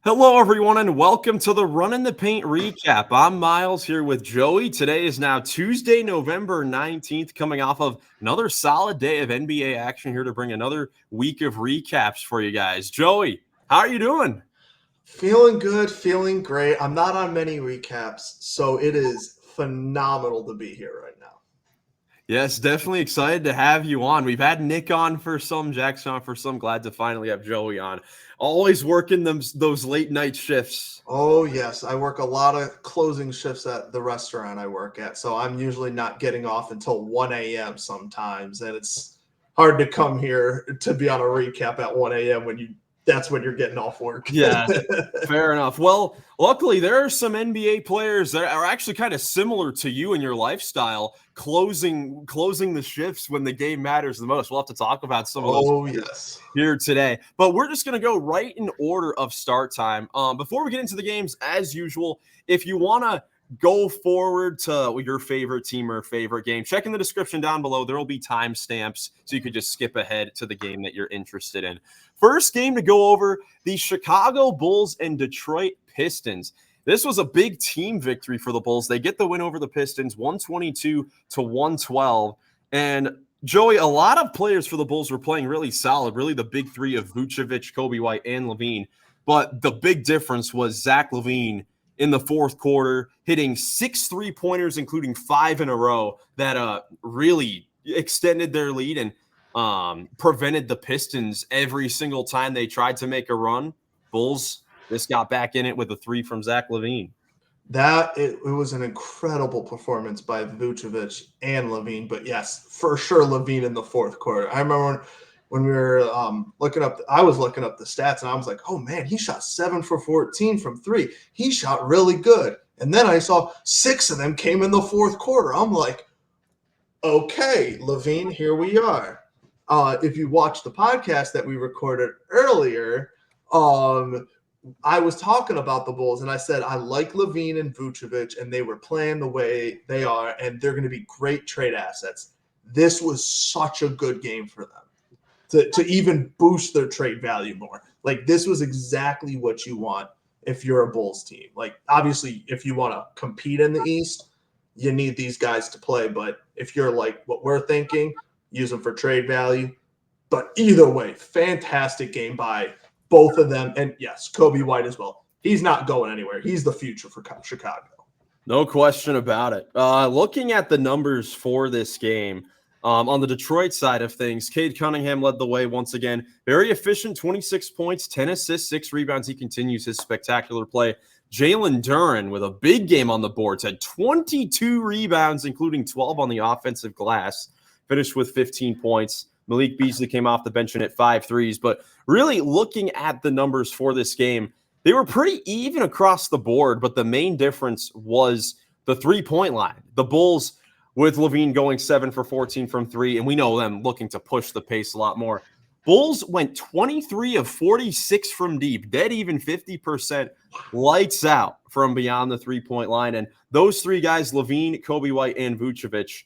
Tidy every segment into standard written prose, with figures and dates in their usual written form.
Hello, everyone, and welcome to the Run in the Paint recap. I'm Miles here with Joey. Today is now Tuesday, November 19th, coming off of another solid day of NBA action here to bring another week of recaps for you guys. Joey, how are you doing? Feeling good, feeling great. I'm not on many recaps, so it is phenomenal to be here right now. Yes, definitely excited to have you on. We've had Nick on for some, Jackson on for some. Glad to finally have Joey on. Always working those late night shifts. Oh, yes. I work a lot of closing shifts at the restaurant I work at, so I'm usually not getting off until 1 a.m. sometimes, and it's hard to come here to be on a recap at 1 a.m. That's when you're getting off work. Yeah, fair enough. Well, luckily, there are some NBA players that are actually kind of similar to you in your lifestyle, closing the shifts when the game matters the most. We'll have to talk about some of those Oh, players yes. here today, but we're just going to go right in order of start time. Before we get into the games, as usual, if you want to go forward to your favorite team or favorite game, check in the description down below. There will be timestamps, so you could just skip ahead to the game that you're interested in. First game to go over, the Chicago Bulls and Detroit Pistons. This was a big team victory for the Bulls. They get the win over the Pistons, 122 to 112. And Joey, a lot of players for the Bulls were playing really solid, really the big three of Vucevic, Kobe White, and LaVine. But the big difference was Zach LaVine in the fourth quarter, hitting 6 3-pointers, including 5 in a row, that really extended their lead and prevented the Pistons every single time they tried to make a run. Bulls just got back in it with a 3 from Zach LaVine. It was an incredible performance by Vucevic and Levine, but yes, for sure Levine in the fourth quarter. I remember when we were I was looking up the stats, and I was like, oh man, he shot 7 for 14 from three. He shot really good. And then I saw 6 of them came in the fourth quarter. I'm like, okay, Levine, here we are. If you watch the podcast that we recorded earlier, I was talking about the Bulls, and I said I like Levine and Vucevic, and they were playing the way they are, and they're going to be great trade assets. This was such a good game for them to even boost their trade value more. Like, this was exactly what you want if you're a Bulls team. Like, obviously, if you want to compete in the East, you need these guys to play. But if you're like what we're thinking, use them for trade value. But either way, fantastic game by both of them. And yes, Kobe White as well. He's not going anywhere. He's the future for Chicago. No question about it. Looking at the numbers for this game, on the Detroit side of things, Cade Cunningham led the way once again. Very efficient, 26 points, 10 assists, 6 rebounds. He continues his spectacular play. Jalen Duren with a big game on the boards, had 22 rebounds, including 12 on the offensive glass. Finished with 15 points. Malik Beasley came off the bench and hit 5 threes. But really looking at the numbers for this game, they were pretty even across the board, but the main difference was the three-point line. The Bulls, with LaVine going 7 for 14 from 3, and we know them looking to push the pace a lot more. Bulls went 23 of 46 from deep, dead even 50%, lights out from beyond the three-point line. And those three guys, LaVine, Kobe White, and Vucevic,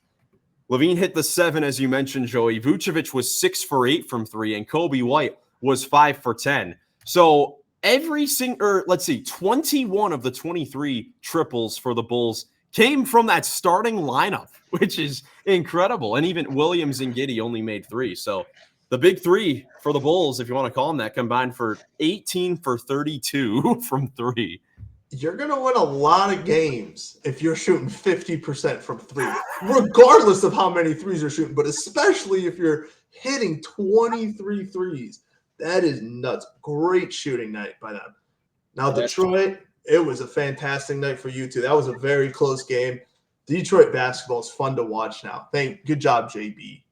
LaVine hit the 7, as you mentioned, Joey. Vucevic was 6 for 8 from 3, and Kobe White was 5 for 10. So 21 of the 23 triples for the Bulls came from that starting lineup, which is incredible. And even Williams and Giddey only made 3. So the big 3 for the Bulls, if you want to call them that, combined for 18 for 32 from 3. You're going to win a lot of games if you're shooting 50% from 3, regardless of how many threes you're shooting, but especially if you're hitting 23 threes. That is nuts. Great shooting night by them. Now, Detroit, it was a fantastic night for you two. That was a very close game. Detroit basketball is fun to watch now. Good job, JB.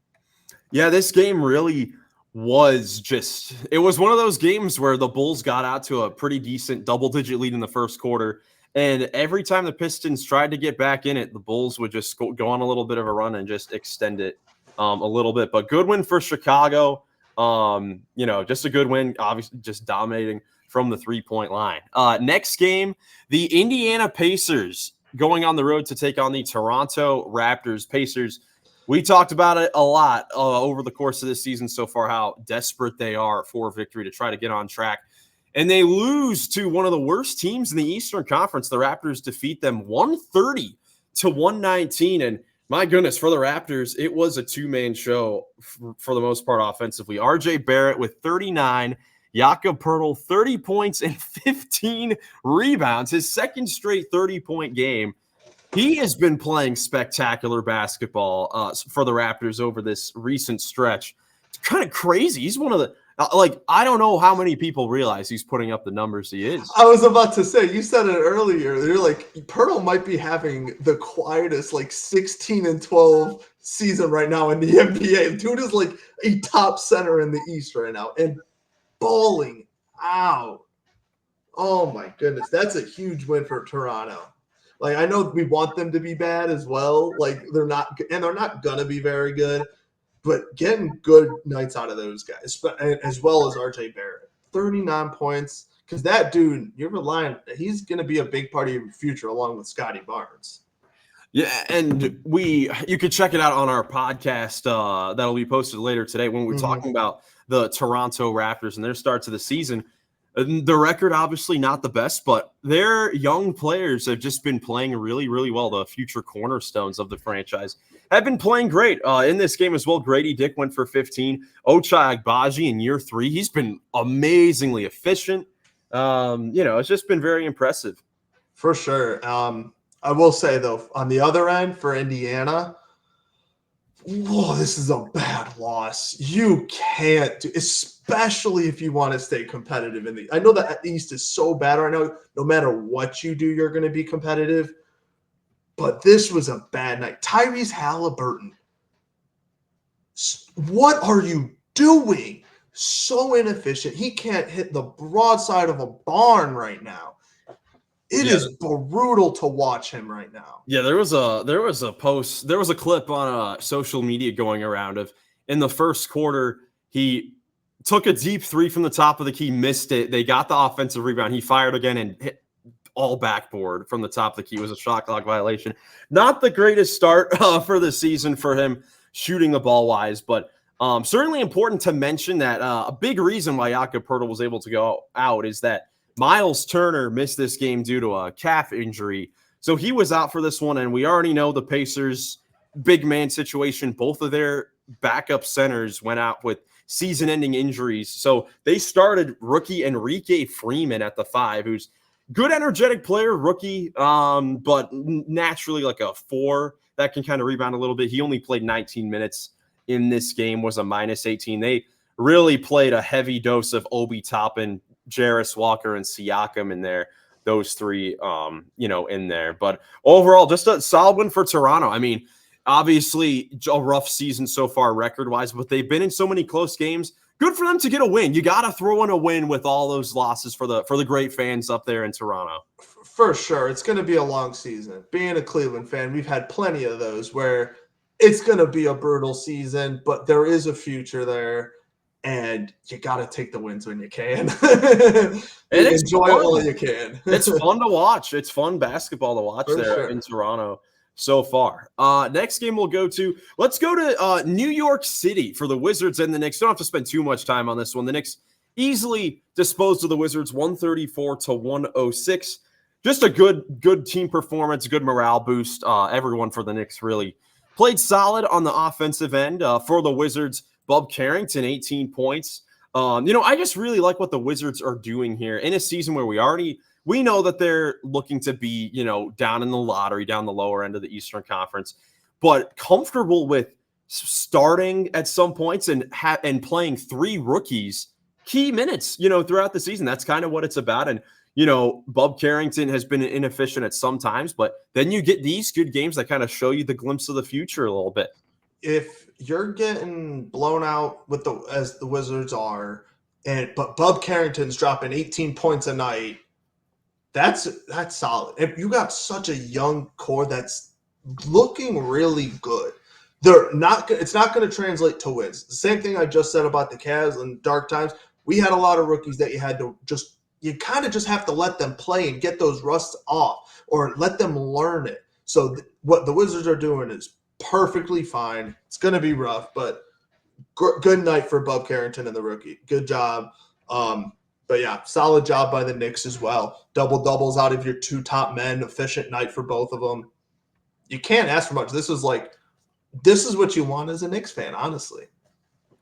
Yeah, this game really it was one of those games where the Bulls got out to a pretty decent double-digit lead in the first quarter. And every time the Pistons tried to get back in it, the Bulls would just go on a little bit of a run and just extend it a little bit. But good win for Chicago. Just a good win, obviously just dominating from the three-point line. Next game, the Indiana Pacers going on the road to take on the Toronto Raptors. Pacers, we talked about it a lot over the course of this season so far, how desperate they are for victory to try to get on track. and they lose to one of the worst teams in the Eastern Conference. The Raptors defeat them 130-119. And my goodness, for the Raptors, it was a two-man show for the most part offensively. RJ Barrett with 39, Jakob Poeltl 30 points and 15 rebounds, his second straight 30-point game. He has been playing spectacular basketball for the Raptors over this recent stretch. It's kind of crazy. He's one of the I don't know how many people realize he's putting up the numbers he is. I was about to say, you said it earlier. You're like, Poeltl might be having the quietest 16-12 season right now in the NBA. Dude is like a top center in the East right now and balling out. Oh my goodness, that's a huge win for Toronto. I know we want them to be bad as well. They're not gonna be very good. But getting good nights out of those guys, as well as RJ Barrett, 39 points. Because that dude, you're relying, he's going to be a big part of your future along with Scotty Barnes. Yeah, and you could check it out on our podcast that'll be posted later today when we're talking about the Toronto Raptors and their start to the season. The record, obviously not the best, but their young players have just been playing really, really well. The future cornerstones of the franchise have been playing great in this game as well. Grady Dick went for 15. Ochai Agbaji in year 3, he's been amazingly efficient. It's just been very impressive. For sure. I will say, though, on the other end for Indiana, whoa, this is a bad loss. You can't do, especially if you want to stay competitive in the. I know that East is so bad right now. No matter what you do, you're going to be competitive. But this was a bad night. Tyrese Halliburton, what are you doing? So inefficient. He can't hit the broadside of a barn right now. It is brutal to watch him right now. Yeah, there was a clip on social media going around of in the first quarter, he took a deep three from the top of the key, missed it. They got the offensive rebound. He fired again and hit all backboard from the top of the key. It was a shot clock violation. Not the greatest start for the season for him shooting the ball wise, but certainly important to mention that a big reason why Jakob Poeltl was able to go out is that Miles Turner missed this game due to a calf injury. So he was out for this one, and we already know the Pacers' big man situation. Both of their backup centers went out with season-ending injuries. So they started rookie Enrique Freeman at the 5, who's good, energetic player, rookie, but naturally like a 4 that can kind of rebound a little bit. He only played 19 minutes in this game, was a minus 18. They really played a heavy dose of Obi Toppin, Jarris Walker, and Siakam in there. Those 3, in there. But overall, just a solid win for Toronto. I mean, obviously a rough season so far record-wise, but they've been in so many close games. Good for them to get a win. You got to throw in a win with all those losses for the great fans up there in Toronto. For sure. It's going to be a long season. Being a Cleveland fan, we've had plenty of those where it's going to be a brutal season, but there is a future there, and you got to take the wins when you can. And enjoy it while you can. It's fun to watch. It's fun basketball to watch in Toronto so far. Next game we'll go to. Let's go to New York City for the Wizards and the Knicks. Don't have to spend too much time on this one. The Knicks easily disposed of the Wizards 134-106. Just a good team performance, good morale boost. Everyone for the Knicks really played solid on the offensive end. For the Wizards, Bob Carrington, 18 points. I just really like what the Wizards are doing here in a season where we know that they're looking to be, down in the lottery, down the lower end of the Eastern Conference, but comfortable with starting at some points and playing 3 rookies key minutes, throughout the season. That's kind of what it's about. And, Bob Carrington has been inefficient at some times, but then you get these good games that kind of show you the glimpse of the future a little bit. If you're getting blown out as the Wizards are, but Bob Carrington's dropping 18 points a night, that's solid. If you got such a young core that's looking really good, it's not going to translate to wins. The same thing I just said about the Cavs and dark times. We had a lot of rookies that you kind of just have to let them play and get those rusts off, or let them learn it. So what the Wizards are doing is perfectly fine. It's going to be rough, but good night for Bob Carrington and the rookie. Good job. But yeah, solid job by the Knicks as well. Double doubles out of your two top men. Efficient night for both of them. You can't ask for much. This is what you want as a Knicks fan, honestly.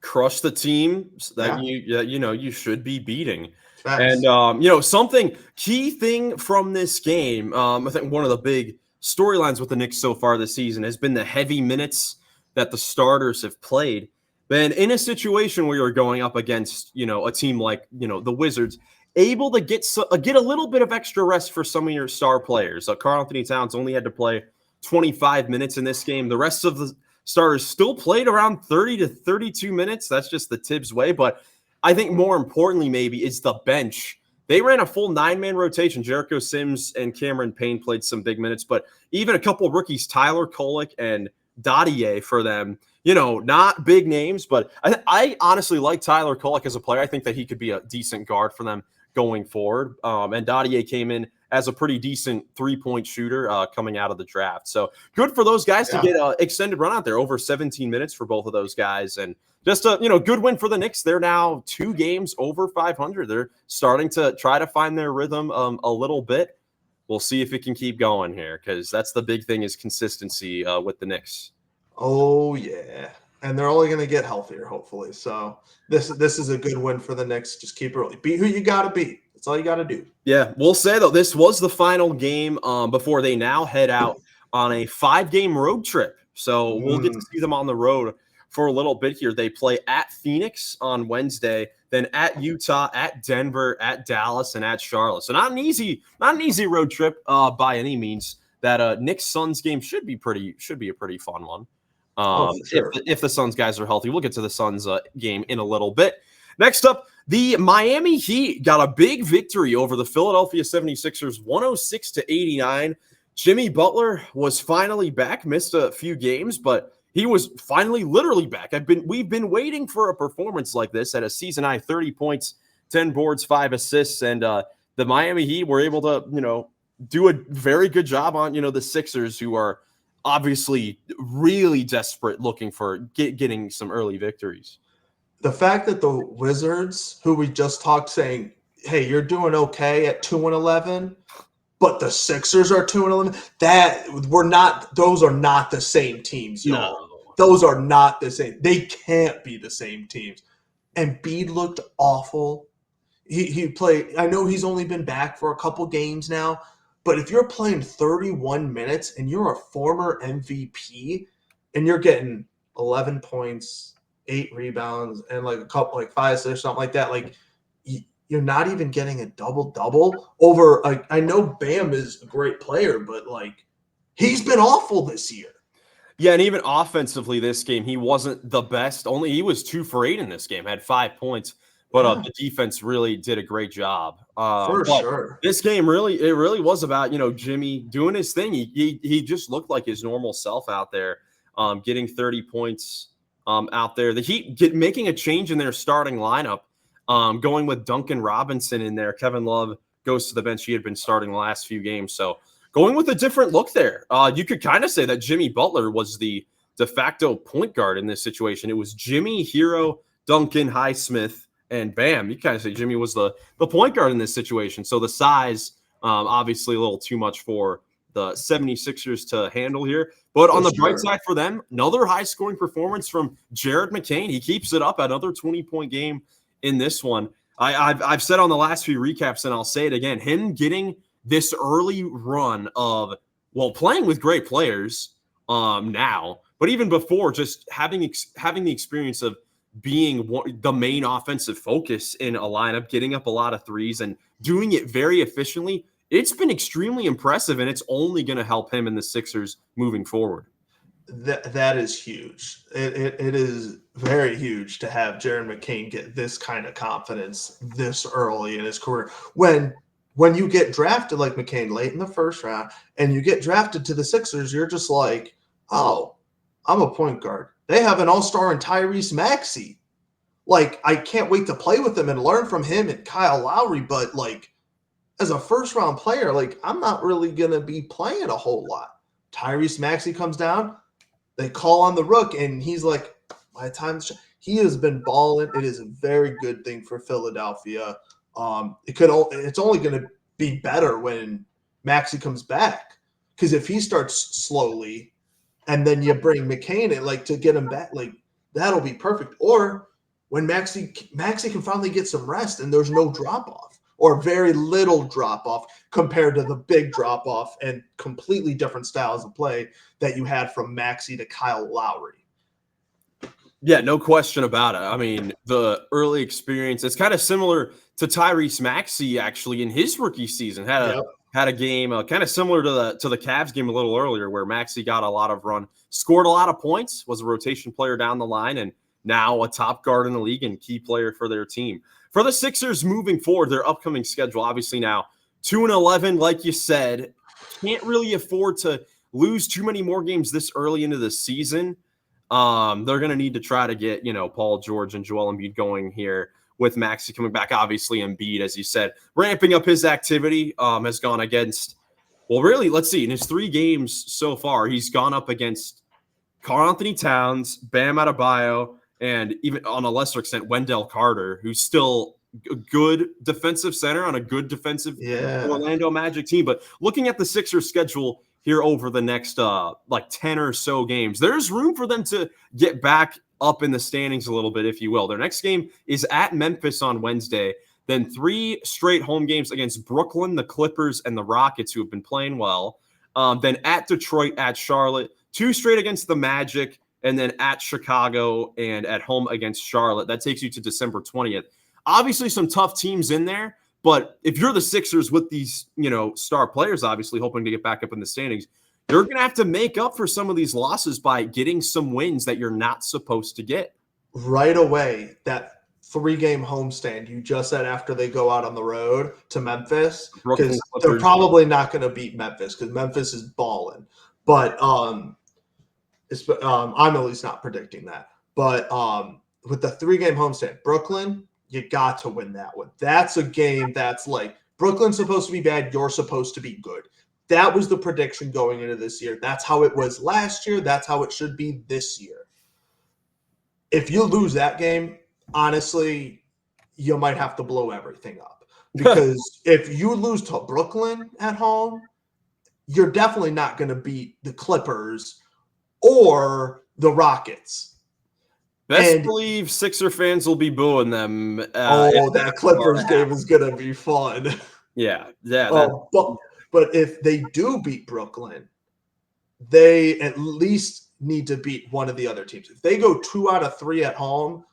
Crush the team that Yeah. you should be beating. Facts. And something key thing from this game, I think one of the big storylines with the Knicks so far this season has been the heavy minutes that the starters have played. Then in a situation where you're going up against, a team like, the Wizards, able to get a little bit of extra rest for some of your star players. Karl Anthony Towns only had to play 25 minutes in this game. The rest of the starters still played around 30 to 32 minutes. That's just the Tibbs way. But I think more importantly, maybe, is the bench. They ran a full 9-man rotation. Jericho Sims and Cameron Payne played some big minutes, but even a couple of rookies, Tyler Kolek and Dadier for them, not big names, but I honestly like Tyler Kolek as a player. I think that he could be a decent guard for them going forward. And Dadier came in as a pretty decent 3-point shooter coming out of the draft. So good for those guys to get an extended run out there, over 17 minutes for both of those guys. And just a good win for the Knicks. They're now 2 games over 500. They're starting to try to find their rhythm a little bit. We'll see if it can keep going here, because that's the big thing, is consistency with the Knicks. Oh, yeah. And they're only going to get healthier, hopefully. So this is a good win for the Knicks. Just keep it early. Beat who you got to beat. That's all you got to do. Yeah, we'll say, though, this was the final game before they now head out on a 5-game road trip. So we'll get to see them on the road for a little bit here. They play at Phoenix on Wednesday, then at Utah, at Denver, at Dallas, and at Charlotte. So not an easy road trip by any means. That Knicks Suns game should be a pretty fun one. For sure. If the Suns guys are healthy. We'll get to the Suns game in a little bit. Next up, the Miami Heat got a big victory over the Philadelphia 76ers, 106-89. Jimmy Butler was finally back, missed a few games, but he was finally literally back. We've been waiting for a performance like this at a season high 30 points, 10 boards, 5 assists, and the Miami Heat were able to, do a very good job on, the Sixers, who are obviously really desperate, looking for getting some early victories. The fact that the Wizards, who we just talked, saying, hey, you're doing okay at 2-11, but the Sixers are 2-11, those are not the same teams, y'all. No. Those are not the same. They can't be the same teams. And Embiid looked awful. He played, I know he's only been back for a couple games now, but if you're playing 31 minutes and you're a former MVP and you're getting 11 points, 8 rebounds, and a couple, 5 assists, something like that, you're not even getting a double-double over, I know Bam is a great player, but he's been awful this year. Yeah, and even offensively this game, he wasn't the best. He was 2 for 8 in this game, had 5 points. But the defense really did a great job. For sure. This game really was about, Jimmy doing his thing. He just looked like his normal self out there, getting 30 points out there. The Heat making a change in their starting lineup, going with Duncan Robinson in there. Kevin Love goes to the bench. He had been starting the last few games. So going with a different look there. You could kind of say that Jimmy Butler was the de facto point guard in this situation. It was Jimmy, Hero, Duncan, Highsmith, and Bam. You kind of say Jimmy was the point guard in this situation. So the size, obviously a little too much for the 76ers to handle here. But on the bright side for them, another high-scoring performance from Jared McCain. He keeps it up, another 20-point game in this one. I've said on the last few recaps, and I'll say it again, him getting this early run of, playing with great players now, but even before, just having the experience of being the main offensive focus in a lineup, getting up a lot of threes and doing it very efficiently, it's been extremely impressive, and it's only going to help him and the Sixers moving forward. That is huge. It is very huge to have Jared McCain get this kind of confidence this early in his career. When you get drafted like McCain late in the first round and you get drafted to the Sixers, you're just like, oh, I'm a point guard. They have an all-star in Tyrese Maxey. I can't wait to play with him and learn from him and Kyle Lowry, but as a first-round player, I'm not really going to be playing a whole lot. Tyrese Maxey comes down, they call on the Rook, and he's by the time he has been balling. It is a very good thing for Philadelphia. It's only going to be better when Maxey comes back, because if he starts slowly and then you bring McCain in, like, to get him back, like, that'll be perfect. Or when Maxey can finally get some rest and there's no drop off, or very little drop off compared to the big drop off and completely different styles of play that you had from Maxey to Kyle Lowry. Yeah, no question about it. I mean, the early experience, it's kind of similar to Tyrese Maxey actually in his rookie season. Had a game kind of similar to the Cavs game a little earlier, where Maxey got a lot of run, scored a lot of points, was a rotation player down the line, and now a top guard in the league and key player for their team. For the Sixers moving forward, their upcoming schedule, obviously now 2-11, like you said, can't really afford to lose too many more games this early into the season. They're going to need to try to get, Paul George and Joel Embiid going here with Maxey coming back. Obviously, Embiid, as you said, ramping up his activity, has gone against, well, really, let's see, in his 3 games so far, he's gone up against Karl-Anthony Towns, Bam Adebayo, and even on a lesser extent, Wendell Carter, who's still a good defensive center on a good defensive Orlando Magic team. But looking at the Sixers schedule here over the next 10 or so games, there's room for them to get back up in the standings a little bit, if you will. Their next game is at Memphis on Wednesday, then 3 straight home games against Brooklyn, the Clippers, and the Rockets, who have been playing well. Then at Detroit, at Charlotte, 2 straight against the Magic, and then at Chicago and at home against Charlotte. That takes you to December 20th. Obviously, some tough teams in there, but if you're the Sixers with these, star players, obviously hoping to get back up in the standings, you're going to have to make up for some of these losses by getting some wins that you're not supposed to get. Right away, that 3-game homestand you just said after they go out on the road to Memphis, because they're probably not going to beat Memphis because Memphis is balling. But I'm at least not predicting that. But with the 3-game homestand, Brooklyn, you got to win that one. That's a game that's like, Brooklyn's supposed to be bad, you're supposed to be good. That was the prediction going into this year. That's how it was last year. That's how it should be this year. If you lose that game, honestly, you might have to blow everything up. Because if you lose to Brooklyn at home, you're definitely not going to beat the Clippers or the Rockets. Best believe Sixer fans will be booing them. That Clippers game is going to be fun. Yeah. But if they do beat Brooklyn, they at least need to beat one of the other teams. If they go 2 out of 3 at home,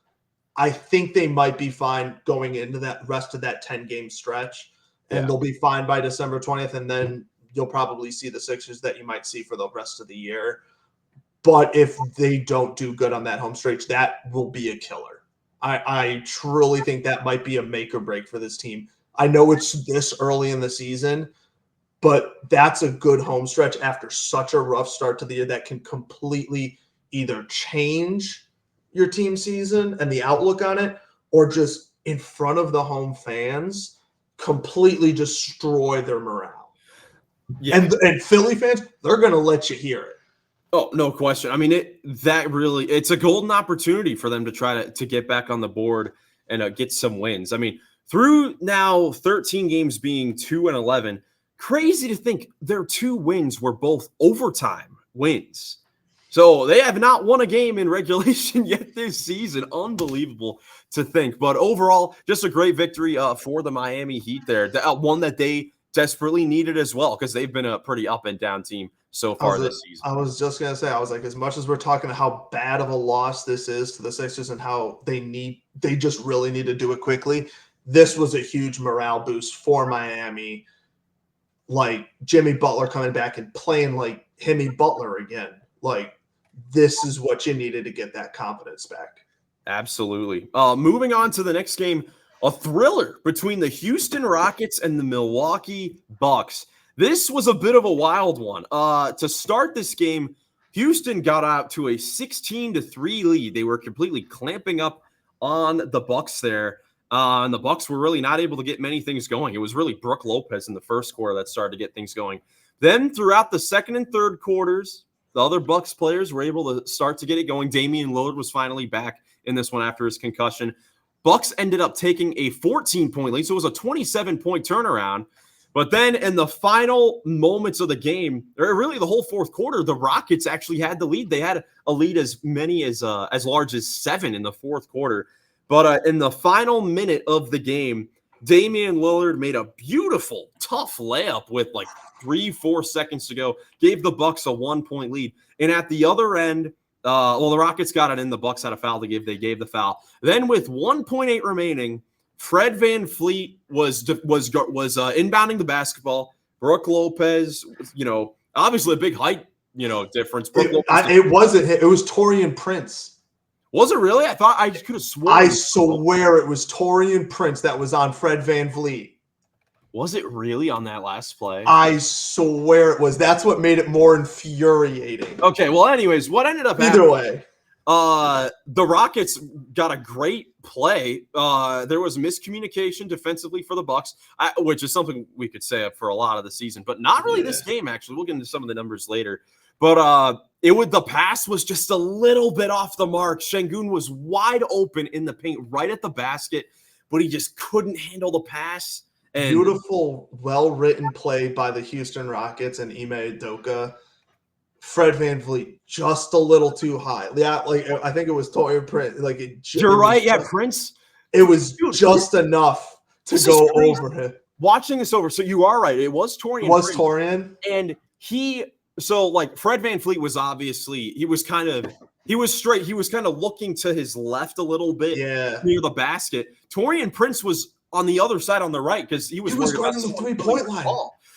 I think they might be fine going into that rest of that 10-game stretch, and they'll be fine by December 20th, and then you'll probably see the Sixers that you might see for the rest of the year. But if they don't do good on that home stretch, that will be a killer. I truly think that might be a make or break for this team. I know it's this early in the season, but that's a good home stretch after such a rough start to the year that can completely either change your team season and the outlook on it, or just in front of the home fans, completely destroy their morale. Yeah. And Philly fans, they're going to let you hear it. Oh, no question. I mean, it's a golden opportunity for them to try to get back on the board and get some wins. I mean, through now 13 games being 2-11, crazy to think their 2 wins were both overtime wins. So they have not won a game in regulation yet this season. Unbelievable to think. But overall, just a great victory for the Miami Heat there. One that they desperately needed as well, because they've been a pretty up and down team so far this season. I was just going to say, I was like, as much as we're talking how bad of a loss this is to the Sixers and how they just really need to do it quickly, this was a huge morale boost for Miami. Like Jimmy Butler coming back and playing like Jimmy Butler again. Like, this is what you needed to get that confidence back. Absolutely. Moving on to the next game, a thriller between the Houston Rockets and the Milwaukee Bucks. This was a bit of a wild one. To start this game, Houston got out to a 16-3 lead. They were completely clamping up on the Bucks there. And the Bucks were really not able to get many things going. It was really Brook Lopez in the first quarter that started to get things going. Then throughout the second and third quarters, the other Bucks players were able to start to get it going. Damian Lillard was finally back in this one after his concussion. Bucks ended up taking a 14-point lead, so it was a 27-point turnaround. But then in the final moments of the game, or really the whole fourth quarter, the Rockets actually had the lead. They had a lead as large as 7 in the fourth quarter. But in the final minute of the game, Damian Lillard made a beautiful, tough layup with like 3-4 seconds to go, gave the Bucks a 1-point lead. And at the other end, the Rockets got it in. The Bucks had a foul to give. They gave the foul. Then with 1.8 remaining, Fred VanVleet was inbounding the basketball. Brooke Lopez, obviously a big height, difference. It wasn't him. It was Taurean Prince. Was it really? I thought I could have sworn. I swear it was Taurean Prince that was on Fred VanVleet. Was it really on that last play? I swear it was. That's what made it more infuriating. Okay, well, anyways, what ended up either way? The Rockets got a great play. There was miscommunication defensively for the Bucks, which is something we could say for a lot of the season, but not really this game. Actually, we'll get into some of the numbers later. But the pass was just a little bit off the mark. Şengün was wide open in the paint, right at the basket, but he just couldn't handle the pass. And beautiful, well-written play by the Houston Rockets and Ime Udoka. Fred VanVleet just a little too high. Yeah, I think it was Taurean Prince. You're right. Yeah, Prince. It was just enough to go over him. Watching this over, so you are right. It was Taurean. It was Taurean, and Fred VanVleet was obviously he was straight. He was kind of looking to his left a little bit, near the basket. Taurean Prince was on the other side on the right because he was guarding the 3-point line.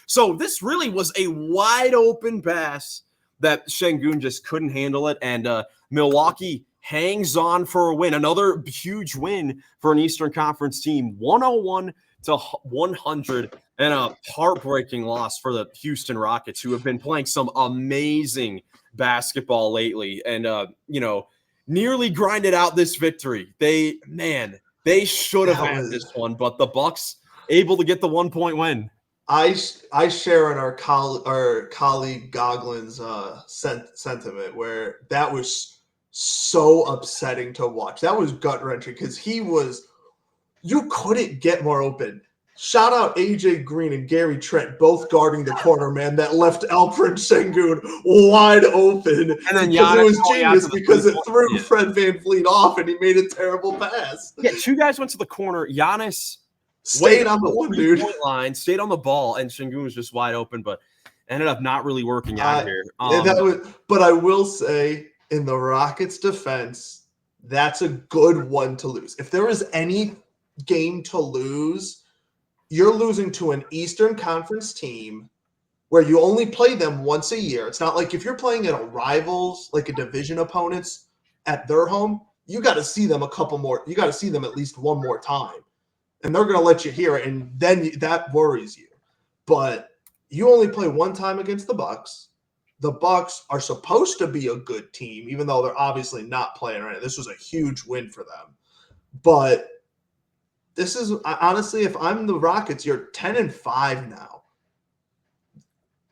So this really was a wide open pass that Şengün just couldn't handle it, and Milwaukee hangs on for a win. Another huge win for an Eastern Conference team, 101-100, and a heartbreaking loss for the Houston Rockets, who have been playing some amazing basketball lately, and nearly grinded out this victory. They should have had this one, but the Bucks able to get the 1-point win. I share in our colleague Goglin's sentiment, where that was so upsetting to watch. That was gut-wrenching because you couldn't get more open. Shout out AJ Green and Gary Trent, both guarding the corner, man. That left Alperen Şengün wide open. And then it was genius because it threw Fred VanVleet off and he made a terrible pass. Yeah, two guys went to the corner. Giannis stayed on the one dude line, stayed on the ball, and Şengün was just wide open, but ended up not really working out here. But I will say, in the Rockets' defense, that's a good one to lose. If there is any game to lose, you're losing to an Eastern Conference team where you only play them once a year. It's not like if you're playing at a rivals, like a division opponents at their home, you got to see them a couple more. You got to see them at least one more time. And they're going to let you hear it, and then that worries you. But you only play one time against the Bucks. The Bucks are supposed to be a good team, even though they're obviously not playing right now. This was a huge win for them. But this is honestly, if I'm the Rockets, you're 10-5 now.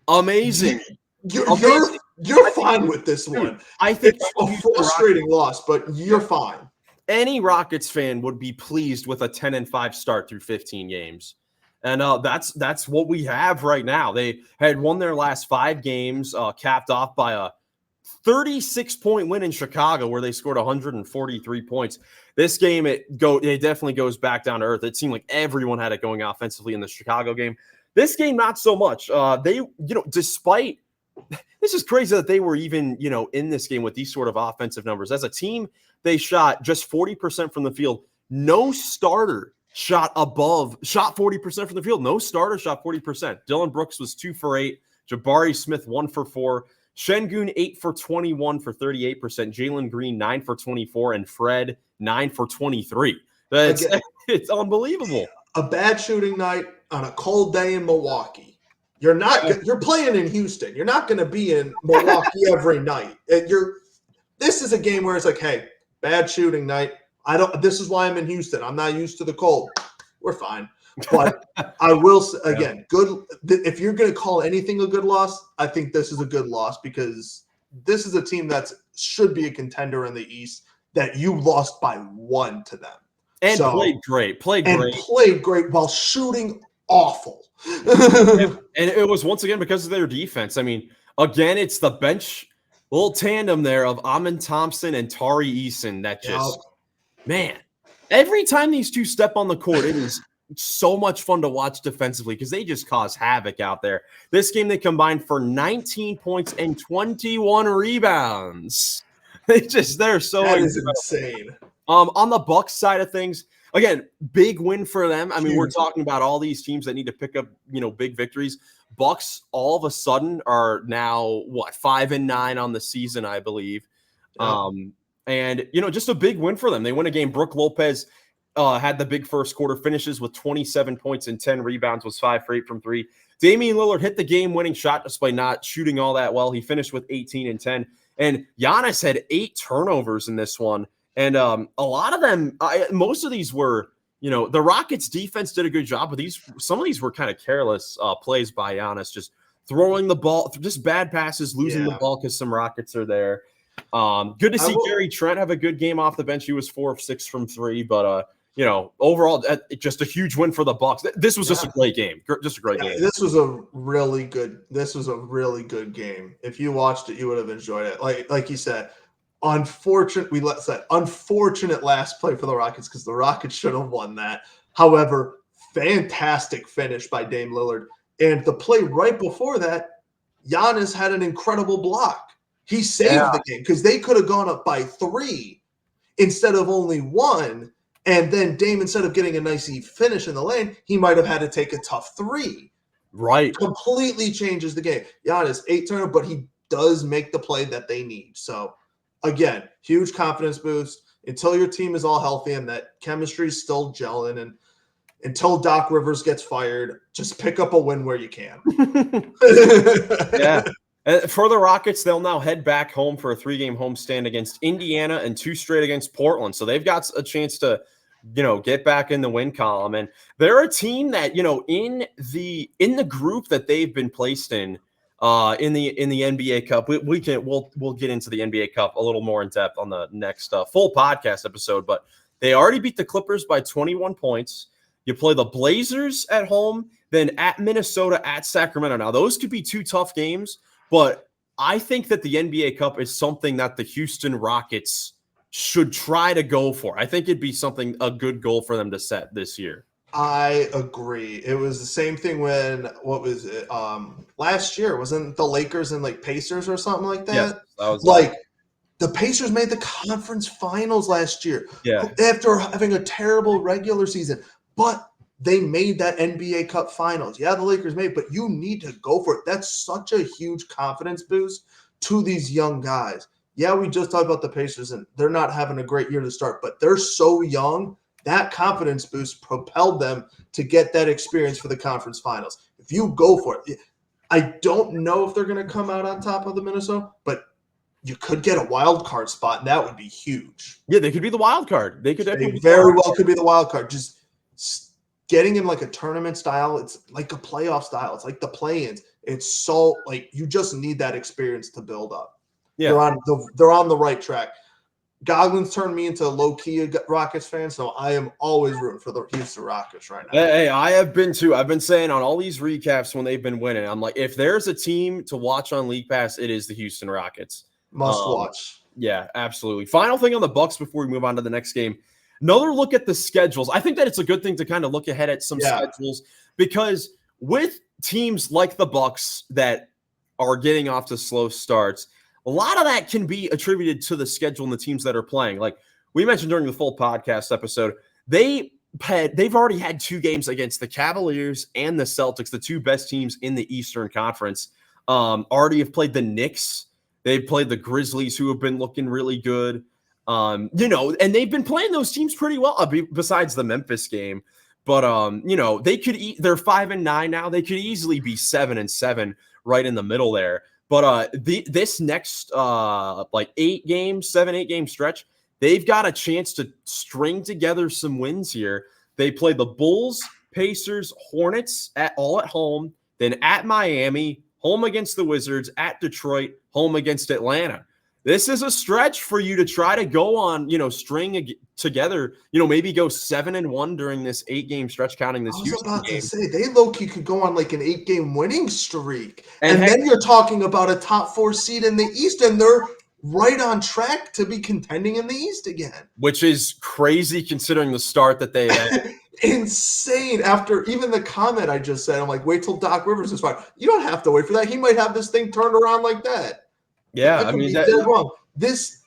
Amazing. You're fine with this one. I think it's a frustrating loss, but you're fine. Any Rockets fan would be pleased with a 10-5 start through 15 games. And that's what we have right now. They had won their last 5 games, capped off by a 36-point win in Chicago where they scored 143 points. This game, it definitely goes back down to earth. It seemed like everyone had it going offensively in the Chicago game. This game, not so much. Despite this is crazy that they were even, in this game with these sort of offensive numbers. As a team, they shot just 40% from the field. No starter shot 40% from the field. No starter shot 40%. Dylan Brooks was 2 for 8. Jabari Smith 1 for 4. Şengün 8 for 21 for 38%. Jalen Green 9 for 24, and Fred 9 for 23. It's unbelievable. A bad shooting night on a cold day in Milwaukee. You're playing in Houston. You're not going to be in Milwaukee every night. This is a game where it's like, hey, bad shooting night. This is why I'm in Houston. I'm not used to the cold. We're fine. But I will say, again, good. If you're going to call anything a good loss, I think this is a good loss because this is a team that should be a contender in the East that you lost by 1 to them. And So, played great. Played great while shooting awful. And it was once again because of their defense. I mean, again, it's the bench little tandem there of Amin Thompson and Tari Eason that just, man, every time these two step on the court, it is so much fun to watch defensively because they just cause havoc out there. This game, they combined for 19 points and 21 rebounds. They're so that is incredible. insane. On the Bucks side of things, again, big win for them. I mean, we're Huge. talking about all these teams that need to pick up, big victories. Bucks all of a sudden are now 5-9 on the season, I believe. Yeah. And just a big win for them. They win a game. Brooke Lopez had the big first quarter, finishes with 27 points and 10 rebounds, was 5 for 8 from 3. Damian Lillard hit the game-winning shot despite not shooting all that well. He finished with 18 and 10. And Giannis had 8 turnovers in this one. And a lot of them, most of these were, the Rockets defense did a good job, but some of these were kind of careless plays by Giannis, just throwing the ball, just bad passes, losing the ball because some Rockets are there. Good to see Gary Trent have a good game off the bench. He was 4 of 6 from 3, but overall, just a huge win for the Bucks. This was just a great game, just a great game. This was a really good game. If you watched it, you would have enjoyed it. Like you said. Unfortunate last play for the Rockets because the Rockets should have won that. However, fantastic finish by Dame Lillard. And the play right before that, Giannis had an incredible block. He saved the game because they could have gone up by 3 instead of only 1. And then Dame, instead of getting a nice finish in the lane, he might have had to take a tough 3. Right. Completely changes the game. Giannis, 8 turnovers, but he does make the play that they need. So, again, huge confidence boost until your team is all healthy and that chemistry is still gelling. And until Doc Rivers gets fired, just pick up a win where you can. Yeah. For the Rockets, they'll now head back home for a 3-game homestand against Indiana and 2 straight against Portland. So they've got a chance to, get back in the win column. And they're a team that, in the group that they've been placed in the NBA Cup, we'll get into the NBA Cup a little more in depth on the next full podcast episode. But they already beat the Clippers by 21 points. You play the Blazers at home, then at Minnesota, at Sacramento. Now those could be 2 tough games, but I think that the NBA Cup is something that the Houston Rockets should try to go for. I think it'd be a good goal for them to set this year. I agree. It was the same thing when, last year, wasn't the Lakers and Pacers or something like that? Yeah, that was the Pacers made the conference finals last year. Yeah. After having a terrible regular season, but they made that NBA Cup finals. Yeah, the Lakers made, but you need to go for it. That's such a huge confidence boost to these young guys. Yeah, we just talked about the Pacers and they're not having a great year to start, but they're so young. That confidence boost propelled them to get that experience for the conference finals. If you go for it, I don't know if they're going to come out on top of the Minnesota, but you could get a wild card spot, and that would be huge. Yeah, they could be the wild card. They could very well could be the wild card. Just getting in like a tournament style, it's like a playoff style. It's like the play-ins. It's so you just need that experience to build up. Yeah, they're on the right track. Goglin's turned me into a low-key Rockets fan, so I am always rooting for the Houston Rockets right now. Hey, I have been too. I've been saying on all these recaps when they've been winning, I'm like, if there's a team to watch on League Pass, it is the Houston Rockets. Must watch. Yeah, absolutely. Final thing on the Bucks before we move on to the next game. Another look at the schedules. I think that it's a good thing to kind of look ahead at some schedules because with teams like the Bucks that are getting off to slow starts, a lot of that can be attributed to the schedule and the teams that are playing. Like we mentioned during the full podcast episode, they've already had 2 games against the Cavaliers and the Celtics, the 2 best teams in the Eastern Conference. Already have played the Knicks. They've played the Grizzlies, who have been looking really good. And they've been playing those teams pretty well, besides the Memphis game. But they could they're 5-9 now. They could easily be 7-7 right in the middle there. But this next 8 game stretch, they've got a chance to string together some wins here. They play the Bulls, Pacers, Hornets all at home, then at Miami, home against the Wizards, at Detroit, home against Atlanta. This is a stretch for you to try to go on, string together, maybe go 7-1 during this 8-game stretch, counting this I was Houston about game. to say, they low-key could go on like an 8-game winning streak. And And then you're talking about a top 4 seed in the East, and they're right on track to be contending in the East again. Which is crazy considering the start that they had. Insane. After even the comment I just said, I'm like, wait till Doc Rivers is fired. You don't have to wait for that. He might have this thing turned around like that. Yeah, I mean, dead wrong. This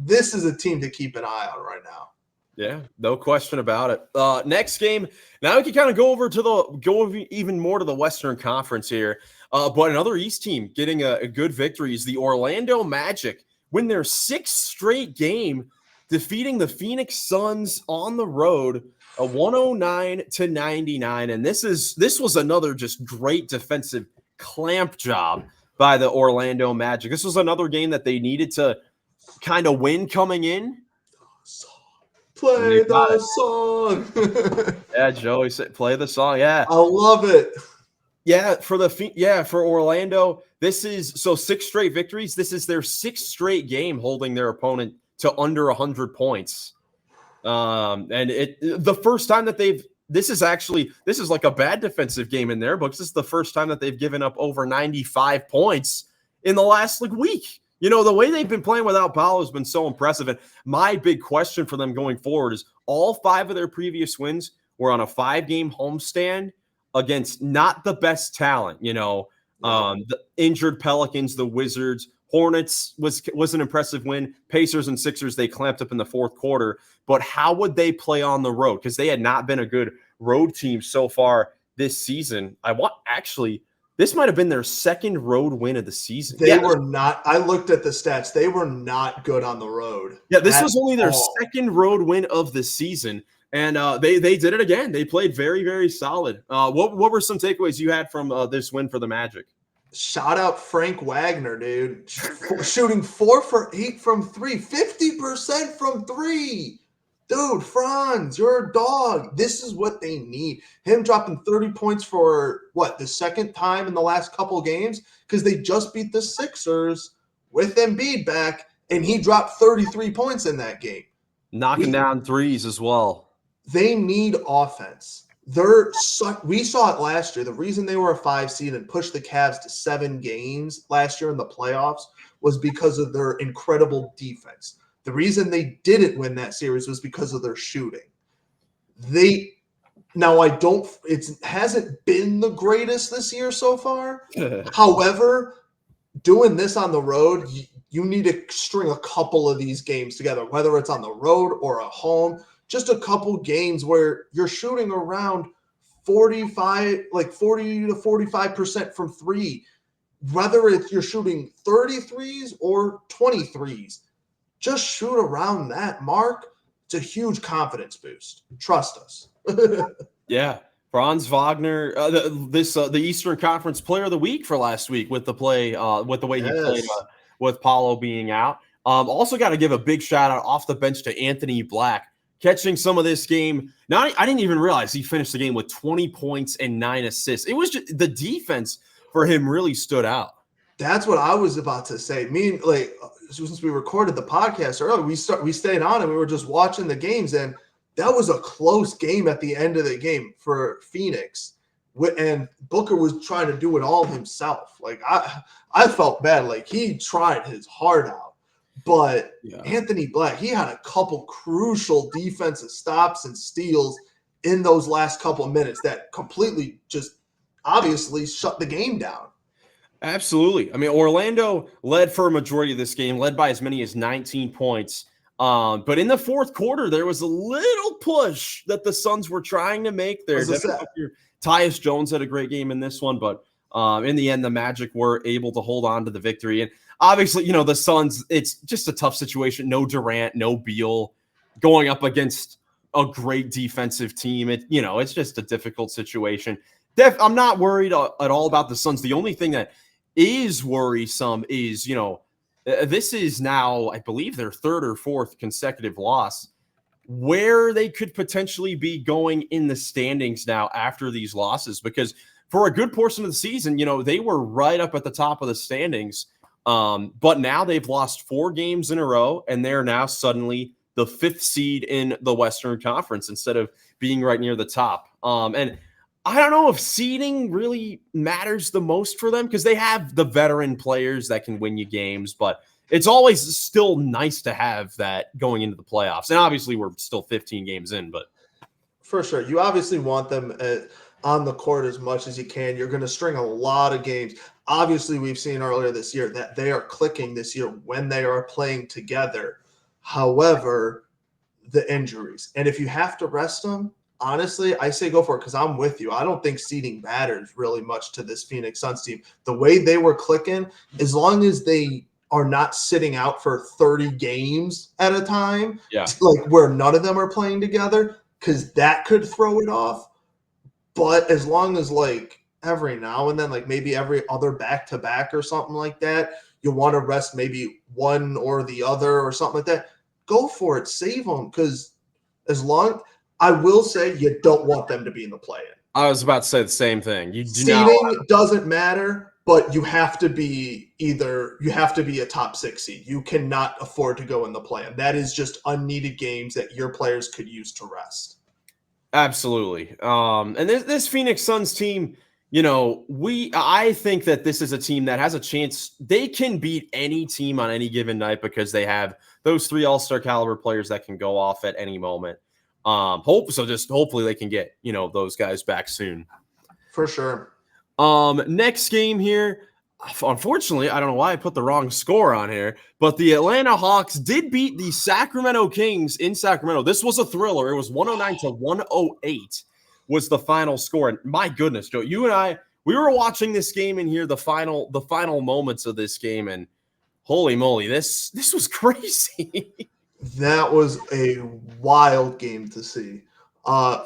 is a team to keep an eye on right now. Yeah, no question about it. Next game, now we can kind of go even more to the Western Conference here. But another East team getting a good victory is the Orlando Magic win their 6th straight game, defeating the Phoenix Suns on the road, a 109-99. And this was another just great defensive clamp job by the Orlando Magic. This was another game that they needed to kind of win coming in. Play the song. Yeah, Joey said, play the song. Yeah, I love it. Yeah, for Orlando, this is 6 straight victories. This is their 6th straight game holding their opponent to under 100 points. And the first time that this is like a bad defensive game in their books. This is the first time that they've given up over 95 points in the last week. The way they've been playing without Paolo has been so impressive. And my big question for them going forward is all 5 of their previous wins were on a 5-game homestand against not the best talent, the injured Pelicans, the Wizards, Hornets was an impressive win. Pacers and Sixers, they clamped up in the fourth quarter. But how would they play on the road? Because they had not been a good road team so far this season. This might have been their 2nd road win of the season. They were not. I looked at the stats. They were not good on the road. Yeah, this was only their 2nd road win of the season. And they did it again. They played very, very solid. What were some takeaways you had from this win for the Magic? Shout out Frank Wagner, dude. Shooting 4 for 8 from 3. 50% from 3. Dude, Franz, you're a dog. This is what they need. Him dropping 30 points for, the 2nd time in the last couple games? Because they just beat the Sixers with Embiid back, and he dropped 33 points in that game. Knocking down threes as well. They need offense. We saw it last year. The reason they were a 5 seed and pushed the Cavs to 7 games last year in the playoffs was because of their incredible defense. The reason they didn't win that series was because of their shooting. It hasn't been the greatest this year so far. However, doing this on the road, you need to string a couple of these games together, whether it's on the road or at home. Just a couple games where you're shooting around 40 to 45% from 3, whether it's you're shooting 33s or 23s. Just shoot around that mark. It's a huge confidence boost. Trust us. Yeah. Franz Wagner, the Eastern Conference Player of the Week for last week with the way he played with Paolo being out. Also got to give a big shout out off the bench to Anthony Black, catching some of this game. I didn't even realize he finished the game with 20 points and 9 assists. It was just the defense for him really stood out. That's what I was about to say. Since we recorded the podcast earlier, we stayed on and we were just watching the games, and that was a close game at the end of the game for Phoenix. And Booker was trying to do it all himself. I felt bad. He tried his heart out. But Anthony Black, he had a couple crucial defensive stops and steals in those last couple of minutes that completely just obviously shut the game down. Absolutely. I mean, Orlando led for a majority of this game, led by as many as 19 points. But in the fourth quarter, there was a little push that the Suns were trying to make there. Tyus Jones had a great game in this one, but in the end, the Magic were able to hold on to the victory. And obviously, the Suns, it's just a tough situation. No Durant, no Beal, going up against a great defensive team. It's just a difficult situation. I'm not worried at all about the Suns. The only thing that is worrisome is, this is now, I believe, their 3rd or 4th consecutive loss, where they could potentially be going in the standings now after these losses, because for a good portion of the season, they were right up at the top of the standings. But now they've lost 4 games in a row, and they're now suddenly the 5th seed in the Western Conference instead of being right near the top. And I don't know if seeding really matters the most for them because they have the veteran players that can win you games, but it's always still nice to have that going into the playoffs. And obviously we're still 15 games in, but for sure. You obviously want them on the court as much as you can. You're going to string a lot of games. Obviously, we've seen earlier this year that they are clicking this year when they are playing together. However, the injuries. And if you have to rest them, honestly, I say go for it because I'm with you. I don't think seeding matters really much to this Phoenix Suns team. The way they were clicking, as long as they are not sitting out for 30 games at a time, like where none of them are playing together, because that could throw it off. But as long as like every now and then, like maybe every other back-to-back or something like that, you want to rest maybe one or the other or something like that, go for it. Save them because as long – I will say you don't want them to be in the play-in. I was about to say the same thing. You do Seeding doesn't matter, but you have to be a top 6 seed. You cannot afford to go in the play-in. That is just unneeded games that your players could use to rest. Absolutely. And this Phoenix Suns team, I think that this is a team that has a chance. They can beat any team on any given night because they have those 3 all-star caliber players that can go off at any moment. Hopefully they can get, those guys back soon. For sure. Next game here. Unfortunately, I don't know why I put the wrong score on here, but the Atlanta Hawks did beat the Sacramento Kings in Sacramento. This was a thriller. It was 109-108 was the final score. And my goodness, Joe, you and I, we were watching this game in here, the final moments of this game, and holy moly, this was crazy. That was a wild game to see.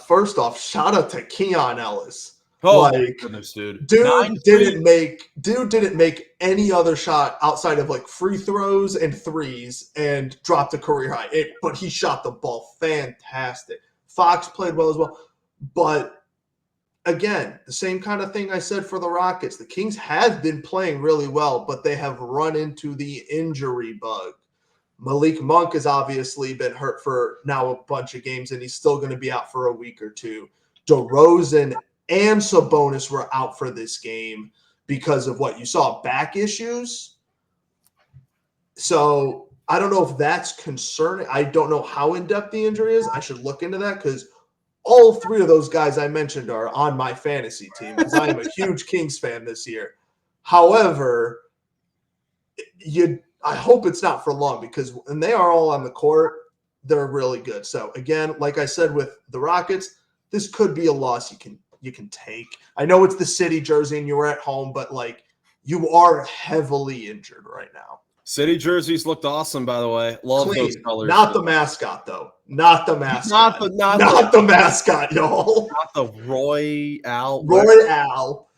First off, shout out to Keon Ellis. Oh, goodness, dude didn't make any other shot outside of like free throws and threes and dropped a career high. But he shot the ball fantastic. Fox played well as well. But again, the same kind of thing I said for the Rockets. The Kings have been playing really well, but they have run into the injury bug. Malik Monk has obviously been hurt for now a bunch of games, and he's still going to be out for a week or two. DeRozan and Sabonis were out for this game because of what you saw, back issues. So I don't know if that's concerning. I don't know how in-depth the injury is. I should look into that because all 3 of those guys I mentioned are on my fantasy team because I am a huge Kings fan this year. However, I hope it's not for long because when they are all on the court, they're really good. So again, like I said with the Rockets, this could be a loss you can take. I know it's the city jersey and you were at home, but like you are heavily injured right now. City jerseys looked awesome, by the way. Love Clean. those colors. Not the mascot, though. Not the mascot. Not the mascot, y'all. Not the Royale. Royale.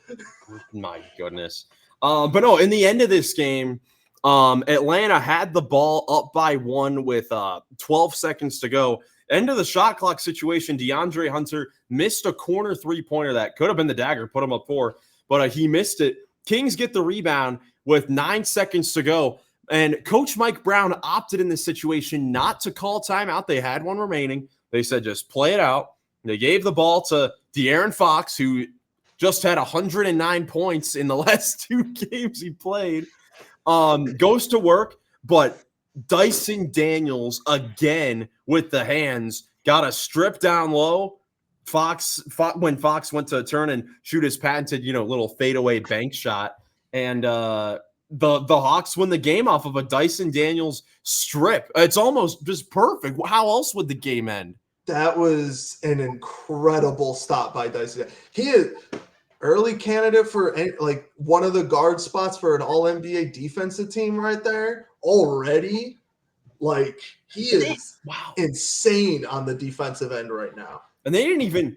My goodness. But no, in the end of this game, Atlanta had the ball up by 1 with 12 seconds to go. End of the shot clock situation, DeAndre Hunter missed a corner 3-pointer that could have been the dagger, put him up 4, but he missed it. Kings get the rebound with 9 seconds to go. And Coach Mike Brown opted in this situation not to call timeout. They had one remaining. They said just play it out. They gave the ball to De'Aaron Fox, who just had 109 points in the last 2 games he played. Goes to work, but Dyson Daniels again with the hands got a strip down low. When Fox went to turn and shoot his patented, little fadeaway bank shot, and the Hawks win the game off of a Dyson Daniels strip. It's almost just perfect. How else would the game end? That was an incredible stop by Dyson. He is early candidate for like one of the guard spots for an All-NBA defensive team right there already. Like he is insane on the defensive end right now. And they didn't even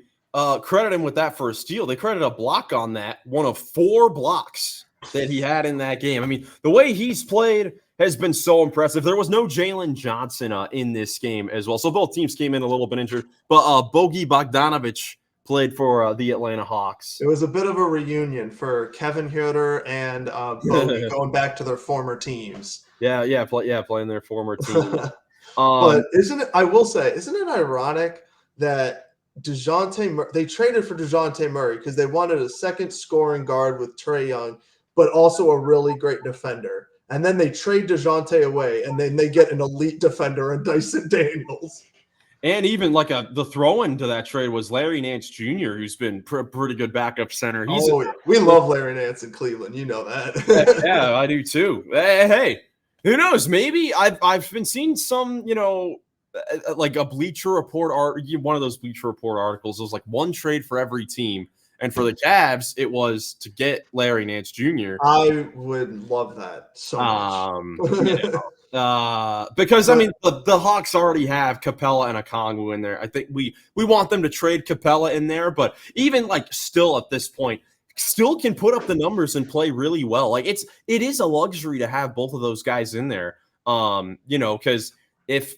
credit him with that for a steal. They credited a block on that, one of 4 blocks that he had in that game. I mean, the way he's played has been so impressive. There was no Jalen Johnson in this game as well. So both teams came in a little bit injured. But Bogi Bogdanovic played for the Atlanta Hawks. It was a bit of a reunion for Kevin Huerter and Bogey going back to their former teams. Playing their former team. But I will say, isn't it ironic that they traded for DeJounte Murray because they wanted a second scoring guard with Trae Young, but also a really great defender. And then they trade DeJounte away, and then they get an elite defender in Dyson Daniels. And even like the throw-in to that trade was Larry Nance Jr., who's been pretty good backup center. We love Larry Nance in Cleveland. You know that. Yeah, I do too. Hey, who knows? Maybe I've been seeing some, like a Bleacher Report one of those Bleacher Report articles. It was like one trade for every team, and for the Cavs, it was to get Larry Nance Jr. I would love that so much. Because I mean, the Hawks already have Capella and Okongwu in there. I think we want them to trade Capella in there, but even like still at this point, still can put up the numbers and play really well. Like it is a luxury to have both of those guys in there. Because if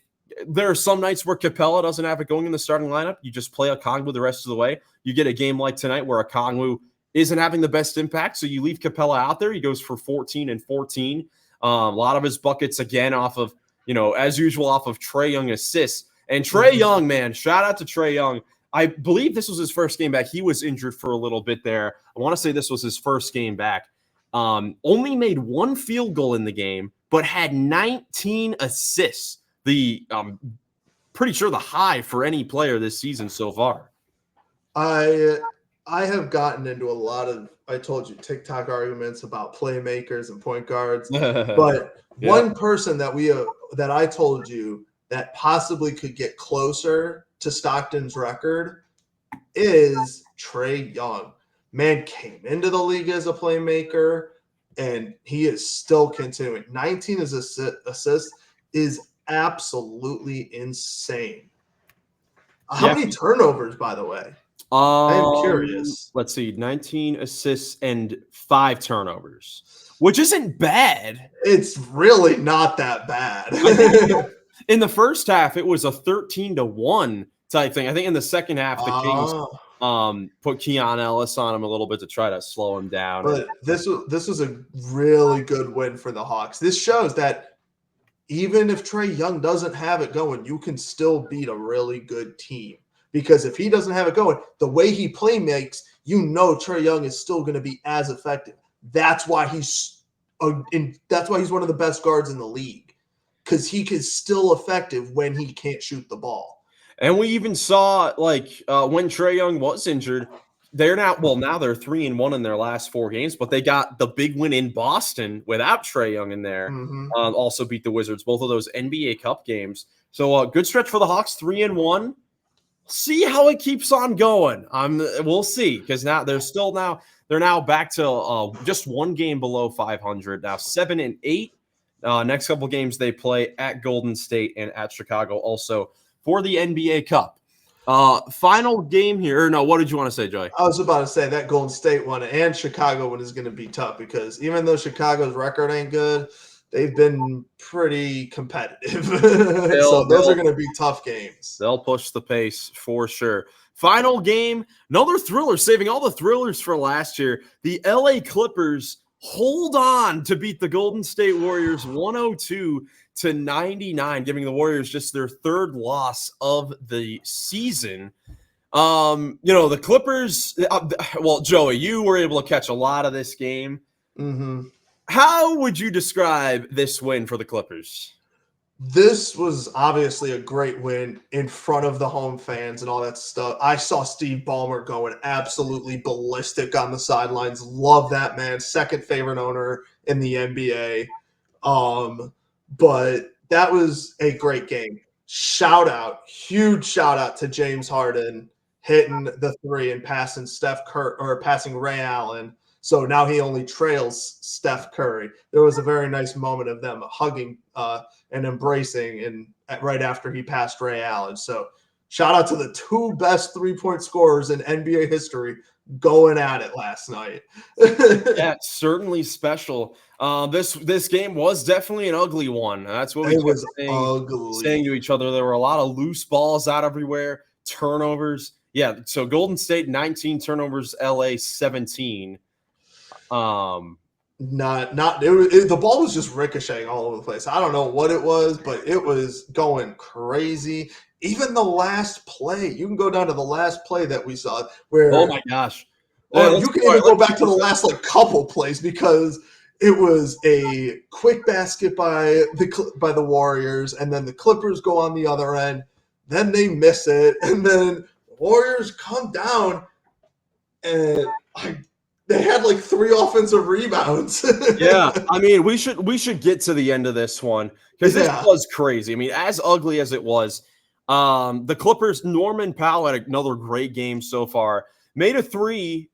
there are some nights where Capella doesn't have it going in the starting lineup, you just play Okongwu the rest of the way. You get a game like tonight where Okongwu isn't having the best impact, so you leave Capella out there. He goes for 14 and 14. A lot of his buckets, again, off of, as usual, off of Trae Young assists. And Trae Young, man, shout out to Trae Young. I believe this was his first game back. He was injured for a little bit there. I want to say this was his first game back. Only made one field goal in the game, but had 19 assists. Pretty sure the high for any player this season so far. I have gotten into a lot of, I told you, TikTok arguments about playmakers and point guards. But one person that I told you that possibly could get closer to Stockton's record is Trae Young. Man came into the league as a playmaker, and he is still continuing. 19 as assists is absolutely insane. How many turnovers, by the way? I am curious. Let's see, 19 assists and 5 turnovers, which isn't bad. It's really not that bad. In the first half, it was a 13-1 type thing. I think in the second half, the Kings put Keon Ellis on him a little bit to try to slow him down. But this was a really good win for the Hawks. This shows that even if Trae Young doesn't have it going, you can still beat a really good team. Because if he doesn't have it going, the way he play makes, Trae Young is still going to be as effective. That's why he's one of the best guards in the league, because he is still effective when he can't shoot the ball. And we even saw when Trae Young was injured, now they're 3-1 in their last 4 games, but they got the big win in Boston without Trae Young in there. Also beat the Wizards, both of those NBA Cup games. So good stretch for the Hawks, 3-1. See how it keeps on going. We'll see, because now they're now back to just 1 game below 500 now, 7-8. Next couple games they play at Golden State and at Chicago, also for the NBA Cup. Final game here. No, what did you want to say, Joey? I was about to say that Golden State one and Chicago one is going to be tough, because even though Chicago's record ain't good, they've been pretty competitive. So those are going to be tough games. They'll push the pace for sure. Final game, another thriller, saving all the thrillers for last year. The LA Clippers hold on to beat the Golden State Warriors 102-99, giving the Warriors just their 3rd loss of the season. The Clippers, Joey, you were able to catch a lot of this game. Mm-hmm. How would you describe this win for the Clippers? This was obviously a great win in front of the home fans and all that stuff. I saw Steve Ballmer going absolutely ballistic on the sidelines. Love that man. Second favorite owner in the NBA. But that was a great game. Huge shout out to James Harden hitting the 3 and passing passing Ray Allen. So now he only trails Steph Curry. There was a very nice moment of them hugging and embracing right after he passed Ray Allen. So shout out to the 2 best 3-point scorers in NBA history going at it last night. Yeah, certainly special. This game was definitely an ugly one. That's what we were saying to each other. There were a lot of loose balls out everywhere, turnovers. Yeah, so Golden State 19 turnovers, LA 17. The ball was just ricocheting all over the place. I don't know what it was, but it was going crazy. Even the last play, you can go down to the last play that we saw where, oh my gosh. or you can even go back to the last like couple plays because it was a quick basket by the Warriors, and then the Clippers go on the other end. Then they miss it, and then the Warriors come down, and they had like 3 offensive rebounds. Yeah, I mean, we should get to the end of this one because this was crazy. I mean, as ugly as it was, the Clippers, Norman Powell had another great game so far. Made a 3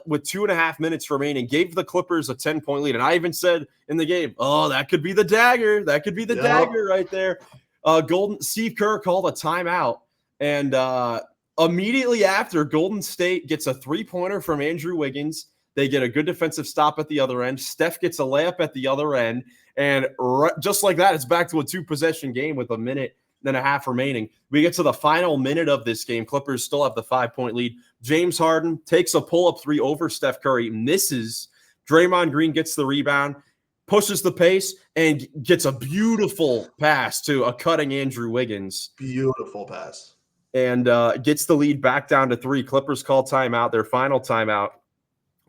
with 2.5 minutes remaining, gave the Clippers a 10-point lead. And I even said in the game, oh, that could be the dagger. That could be the dagger right there. Steve Kerr called a timeout. And immediately after, Golden State gets a 3-pointer from Andrew Wiggins. They get a good defensive stop at the other end. Steph gets a layup at the other end. And just like that, it's back to a 2-possession game with 1.5 minutes remaining. We get to the final minute of this game. Clippers still have the 5-point lead. James Harden takes a pull-up 3 over Steph Curry, misses. Draymond Green gets the rebound, pushes the pace, and gets a beautiful pass to a cutting Andrew Wiggins. Beautiful pass. And gets the lead back down to 3. Clippers call timeout, their final timeout.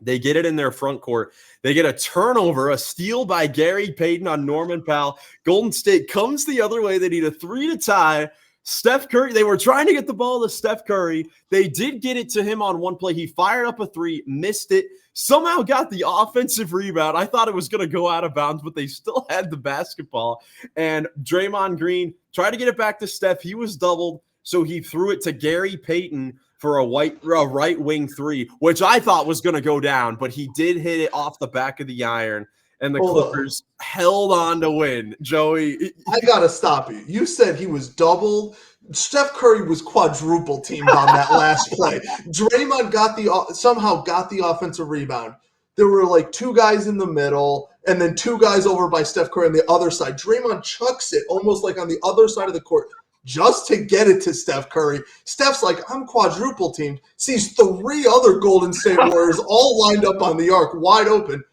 They get it in their front court. They get a turnover, a steal by Gary Payton on Norman Powell. Golden State comes the other way. They need a 3 to tie. Steph Curry, they were trying to get the ball to Steph Curry. They did get it to him on one play. He fired up a 3, missed it, somehow got the offensive rebound. I thought it was going to go out of bounds, but they still had the basketball. And Draymond Green tried to get it back to Steph. He was doubled, so he threw it to Gary Payton for a right wing 3, which I thought was going to go down, but he did hit it off the back of the iron, and the Clippers held on to win. Joey, I got to stop you. You said he was doubled. Steph Curry was quadruple teamed on that last play. Draymond somehow got the offensive rebound. There were like 2 guys in the middle and then 2 guys over by Steph Curry on the other side. Draymond chucks it almost like on the other side of the court just to get it to Steph Curry. Steph's like, I'm quadruple teamed. Sees 3 other Golden State Warriors all lined up on the arc, wide open.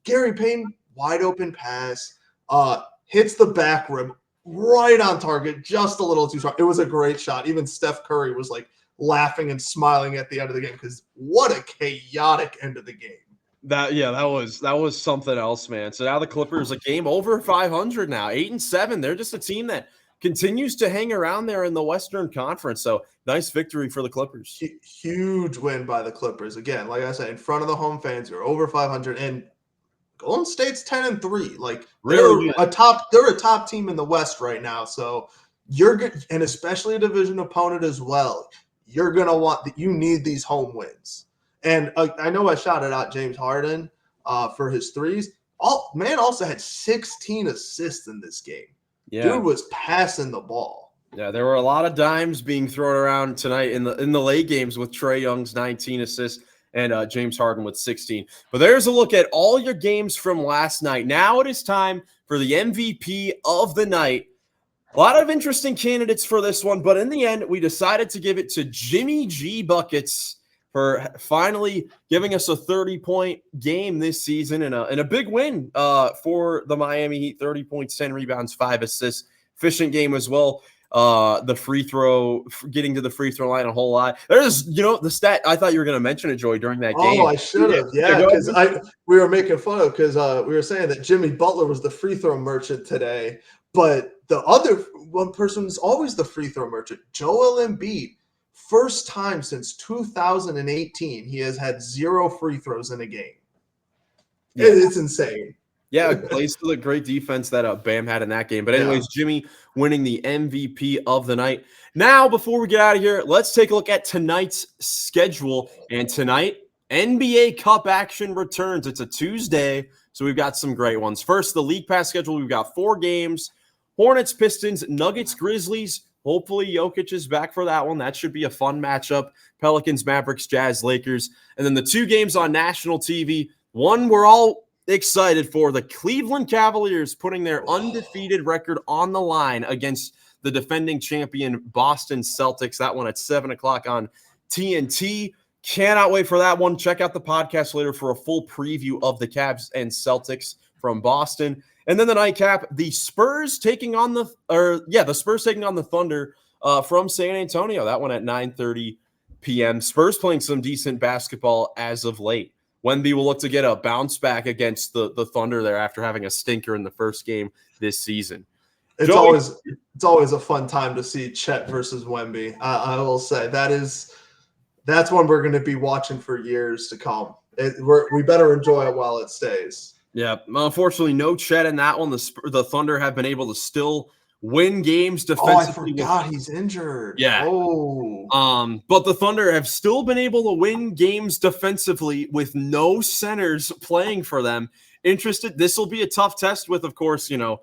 Gary Payton, wide open pass, hits the back rim, right on target, just a little too strong. It was a great shot. Even Steph Curry was like laughing and smiling at the end of the game because what a chaotic end of the game. That was something else, man. So now the Clippers a game over 500 now, 8-7. They're just a team that continues to hang around there in the Western Conference. So nice victory for the Clippers. Huge win by the Clippers. Again, like I said, in front of the home fans, you're over 500, and Golden State's 10-3. Like they're a top team in the West right now. So you're good, and especially a division opponent as well. You're gonna you need these home wins. And I know I shouted out James Harden for his 3s. Man also had 16 assists in this game. Yeah. Dude was passing the ball. Yeah, there were a lot of dimes being thrown around tonight in the late games with Trae Young's 19 assists and James Harden with 16. But there's a look at all your games from last night. Now it is time for the MVP of the night. A lot of interesting candidates for this one, but in the end, we decided to give it to Jimmy G Buckets for finally giving us a 30-point game this season and a big win for the Miami Heat. 30 points, 10 rebounds, 5 assists. Efficient game as well. The free throw, getting to the free throw line a whole lot. There's, the stat, I thought you were going to mention it, Joey, during that game. Oh, I should have. Yeah, because we were making fun of because we were saying that Jimmy Butler was the free throw merchant today. But the other one person is always the free throw merchant, Joel Embiid. First time since 2018, he has had 0 free throws in a game. Yeah. It's insane. Yeah, it plays to the great defense that Bam had in that game. But anyways, Jimmy winning the MVP of the night. Now, before we get out of here, let's take a look at tonight's schedule. And tonight, NBA Cup action returns. It's a Tuesday, so we've got some great ones. First, the League Pass schedule. We've got 4 games. Hornets, Pistons, Nuggets, Grizzlies. Hopefully Jokic is back for that one. That should be a fun matchup. Pelicans, Mavericks, Jazz, Lakers. And then the 2 games on national TV. One we're all excited for, the Cleveland Cavaliers putting their undefeated record on the line against the defending champion Boston Celtics. That one at 7 o'clock on TNT. Cannot wait for that one. Check out the podcast later for a full preview of the Cavs and Celtics from Boston. And then the nightcap, the Spurs taking on the Thunder from San Antonio. That one at 9:30 p.m. Spurs playing some decent basketball as of late. Wemby will look to get a bounce back against the Thunder there after having a stinker in the first game this season. It's always a fun time to see Chet versus Wemby. I will say that's one we're going to be watching for years to come. We better enjoy it while it stays. Yeah, unfortunately, no Chet in that one. The Thunder have been able to still win games defensively. Oh, I forgot he's injured. Yeah. Oh. But the Thunder have still been able to win games defensively with no centers playing for them. This will be a tough test with, of course, Victor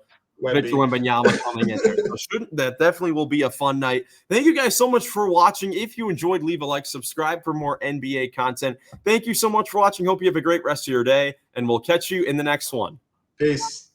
Wembanyama coming in there. So that definitely will be a fun night. Thank you guys so much for watching. If you enjoyed, leave a like, subscribe for more NBA content. Thank you so much for watching. Hope you have a great rest of your day, and we'll catch you in the next one. Peace.